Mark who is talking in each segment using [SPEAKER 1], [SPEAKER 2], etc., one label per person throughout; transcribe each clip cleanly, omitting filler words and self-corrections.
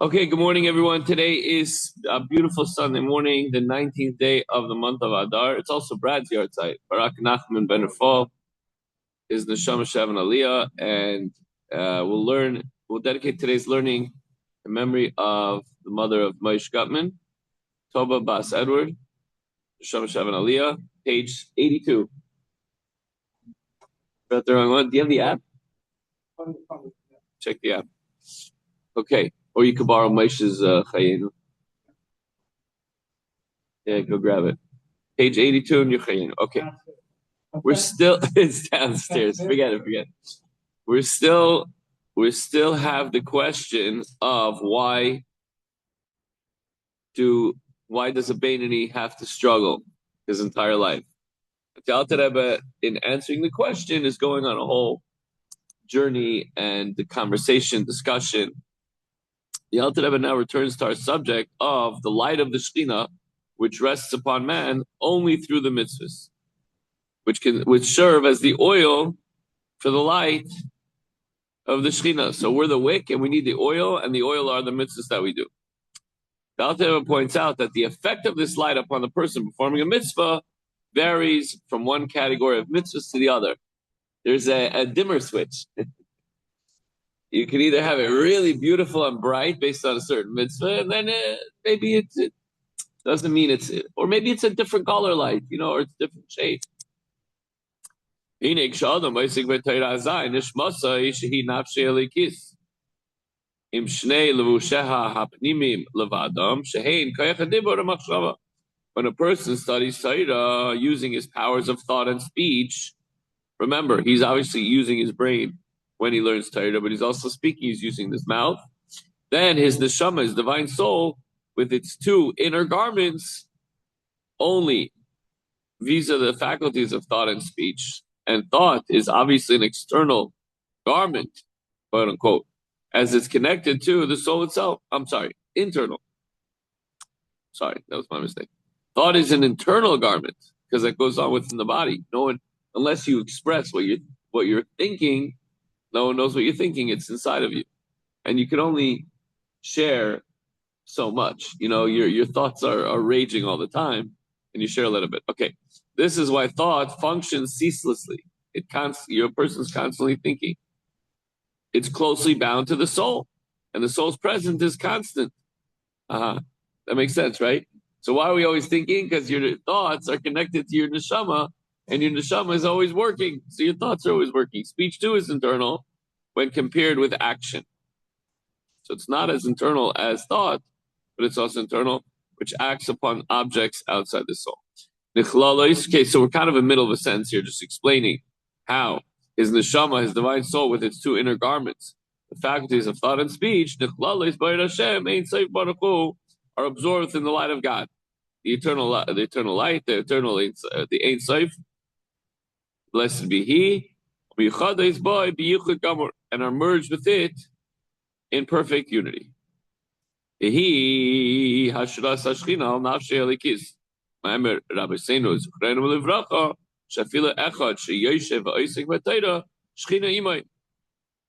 [SPEAKER 1] Okay, good morning, everyone. Today is a beautiful Sunday morning, the 19th day of the month of Adar. It's also Brad's yard site. Barak Nachman Ben Rafal is the Neshama Shavan Aliyah, and we'll dedicate today's learning in memory of the mother of Moshe Gutman, Toba Bas Edward, Neshama Shavan Aliyah, page 82. Got the wrong one. Do you have the app? Check the app. Okay. Or you could borrow Moshe's Chayenu. Yeah, go grab it. Page 82 in your Chayenu. Okay. We're still, it's downstairs. Forget it. We still have the question of why does a Beinoni have to struggle his entire life? The Alter Rebbe, in answering the question, is going on a whole journey and the discussion. The Alter Rebbe now returns to our subject of the light of the Shekhinah, which rests upon man only through the mitzvahs, which serve as the oil for the light of the Shekhinah. So we're the wick, and we need the oil, and the oil are the mitzvahs that we do. The Alter Rebbe points out that the effect of this light upon the person performing a mitzvah varies from one category of mitzvahs to the other. There's a dimmer switch. You can either have it really beautiful and bright based on a certain mitzvah, and then maybe it doesn't mean or maybe it's a different color light, or it's a different shade. When a person studies Torah using his powers of thought and speech, remember, he's obviously using his brain when he learns Torah, but he's also speaking, he's using his mouth. Then his neshama, his divine soul, with its two inner garments, only vis-a the faculties of thought and speech. And thought is obviously an external garment, quote unquote, as it's connected to the soul itself. Internal. Sorry, that was my mistake. Thought is an internal garment because it goes on within the body. No one, unless you express what you're thinking, no one knows what you're thinking. It's inside of you, and you can only share so much. Your thoughts are raging all the time, and you share a little bit. Okay, this is why thought functions ceaselessly. Your person's constantly thinking. It's closely bound to the soul, and the soul's presence is constant. That makes sense, right? So why are we always thinking? Because your thoughts are connected to your neshama, and your neshama is always working. So your thoughts are always working. Speech too is internal when compared with action. So it's not as internal as thought, but it's also internal, which acts upon objects outside the soul. Okay, so we're kind of in the middle of a sentence here, just explaining how his neshama, his divine soul, with its two inner garments, the faculties of thought and speech, are absorbed in the light of God, the eternal light, the Ein Sof. Blessed be He, and are merged with it in perfect unity. He hashras hashchina al nafshei elikis. Ma'amer Rabbi Seinu zichrenu livracha shafila echad sheyoshev va'osek b'Torah shchina imay.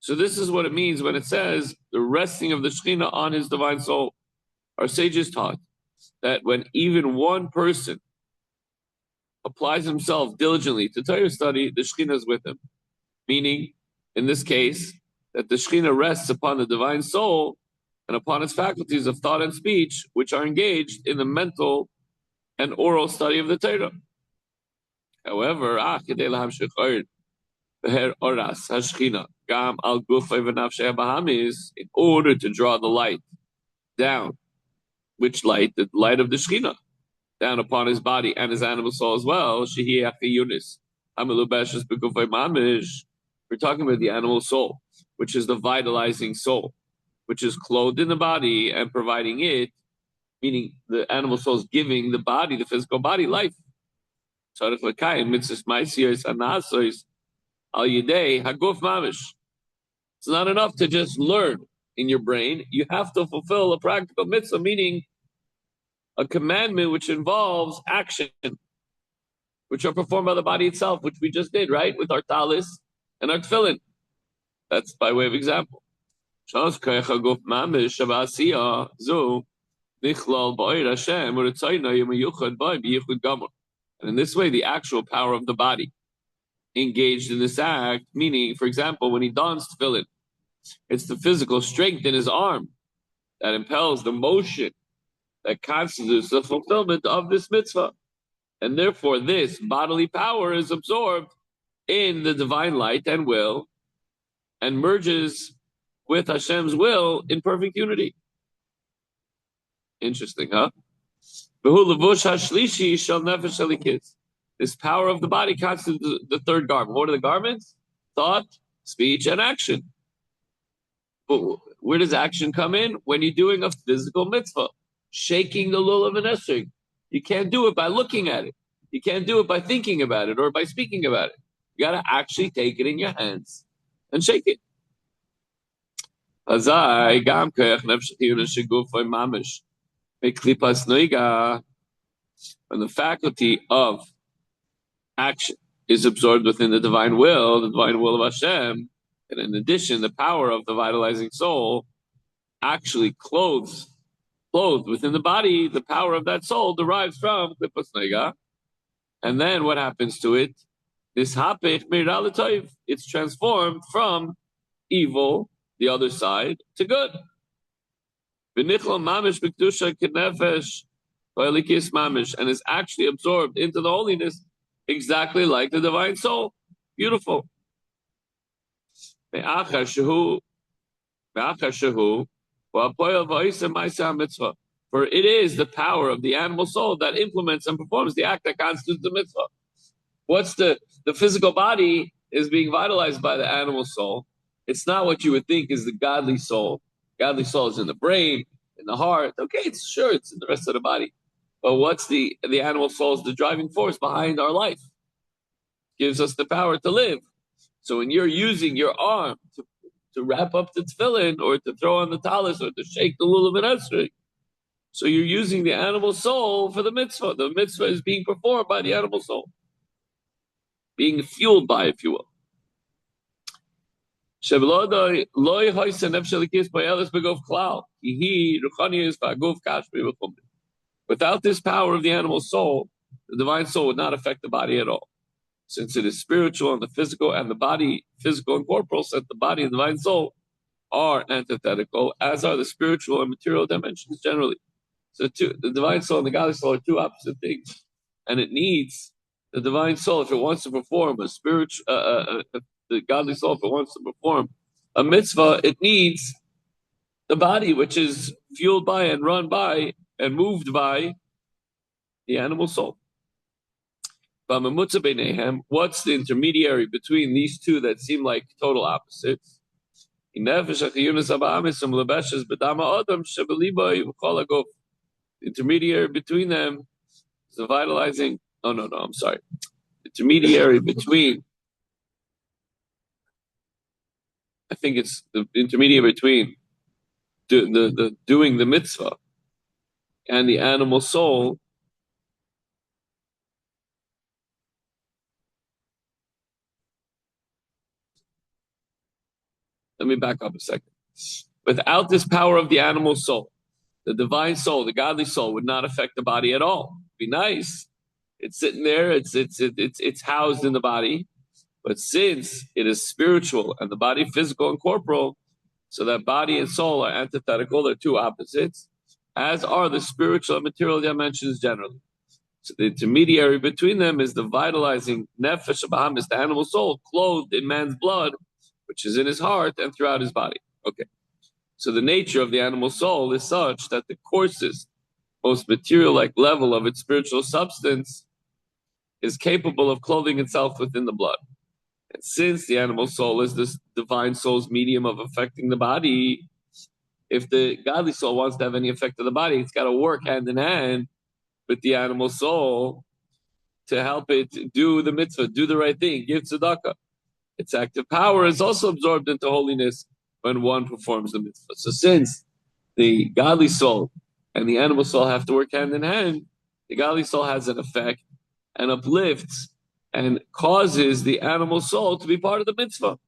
[SPEAKER 1] So this is what it means when it says the resting of the Shekhinah on his divine soul. Our sages taught that when even one person applies himself diligently to Torah study, the Shekhinah is with him. Meaning, in this case, that the Shekhinah rests upon the divine soul and upon its faculties of thought and speech, which are engaged in the mental and oral study of the Torah. However, in order to draw the light down, which light? The light of the Shekhinah, down upon his body and his animal soul as well. We're talking about the animal soul, which is the vitalizing soul, which is clothed in the body and providing it, meaning the animal soul is giving the body, the physical body, life. It's not enough to just learn in your brain. You have to fulfill a practical mitzvah, meaning a commandment which involves action, which are performed by the body itself, which we just did, right? With our talis and our tefillin. That's by way of example. Shos koyach haguf mamish shabasiya zu nichlal ba'ir Hashem u'ritzayna yom ba'y b'yichud gamur. And in this way, the actual power of the body engaged in this act, meaning, for example, when he dons tefillin, it's the physical strength in his arm that impels the motion that constitutes the fulfillment of this mitzvah. And therefore, this bodily power is absorbed in the divine light and will and merges with Hashem's will in perfect unity. Interesting, huh? This power of the body constitutes the third garment. What are the garments? Thought, speech, and action. But where does action come in? When you're doing a physical mitzvah, shaking the lulav and esrog. You can't do it by looking at it. You can't do it by thinking about it or by speaking about it. You got to actually take it in your hands and shake it. And the faculty of action is absorbed within the divine will of Hashem, and in addition, the power of the vitalizing soul actually clothed within the body, the power of that soul derives from klipas noiga. And then what happens to it? This hapech meira l'toiv. It's transformed from evil, the other side, to good. V'nichol mamish b'kedusha k'nefesh v'elikis mamish, and is actually absorbed into the holiness exactly like the divine soul. Beautiful. Ve'achar shehu v'apoyel v'oisem ma'aseh mitzvah. For it is the power of the animal soul that implements and performs the act that constitutes the mitzvah. What's the physical body is being vitalized by the animal soul. It's not what you would think is the godly soul. Godly soul is in the brain, in the heart. Okay, it's in the rest of the body. But what's the animal soul is the driving force behind our life. Gives us the power to live. So when you're using your arm to wrap up the tefillin or to throw on the talis or to shake the lulav and esrog, so you're using the animal soul for the mitzvah. The mitzvah is being performed by the animal soul. Being fueled by, if you will. Without this power of the animal soul, the divine soul would not affect the body at all. Since it is spiritual and the physical, and the body, physical and corporal, since the body and the divine soul are antithetical, as are the spiritual and material dimensions generally. So the divine soul and the godly soul are two opposite things. And it needs the divine soul, if it wants to perform a spiritual, the godly soul, if it wants to perform a mitzvah, it needs the body, which is fueled by and run by and moved by the animal soul. What's the intermediary between these two that seem like total opposites? Intermediary between them is the vitalizing. I'm sorry. Intermediary between. I think it's the intermediary between the doing the mitzvah and the animal soul. Let me back up a second. Without this power of the animal soul, the divine soul, the godly soul, would not affect the body at all. It'd be nice. It's sitting there. It's housed in the body. But since it is spiritual and the body physical and corporal, so that body and soul are antithetical, they're two opposites, as are the spiritual and material dimensions generally. So the intermediary between them is the vitalizing nefesh bahamis, the animal soul, clothed in man's blood, which is in his heart and throughout his body. Okay. So the nature of the animal soul is such that the coarsest, most material-like level of its spiritual substance is capable of clothing itself within the blood. And since the animal soul is this divine soul's medium of affecting the body, if the godly soul wants to have any effect on the body, it's got to work hand in hand with the animal soul to help it do the mitzvah, do the right thing, give tzedakah. Its active power is also absorbed into holiness when one performs the mitzvah. So since the godly soul and the animal soul have to work hand in hand, the godly soul has an effect and uplifts and causes the animal soul to be part of the mitzvah.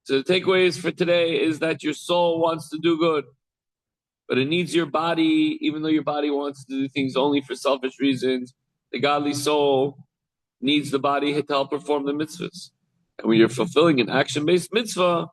[SPEAKER 1] So the takeaways for today is that your soul wants to do good, but it needs your body, even though your body wants to do things only for selfish reasons. The godly soul needs the body to help perform the mitzvahs. And when you're fulfilling an action-based mitzvah,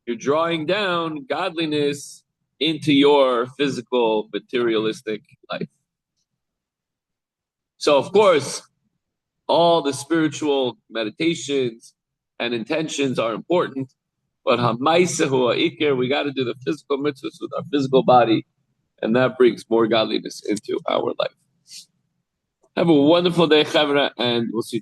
[SPEAKER 1] you're drawing down godliness into your physical, materialistic life. So, of course, all the spiritual meditations and intentions are important, but Hamaisehu Ha'ikir, we got to do the physical mitzvahs with our physical body, and that brings more godliness into our life. Have a wonderful day, Chavra, and we'll see you tomorrow.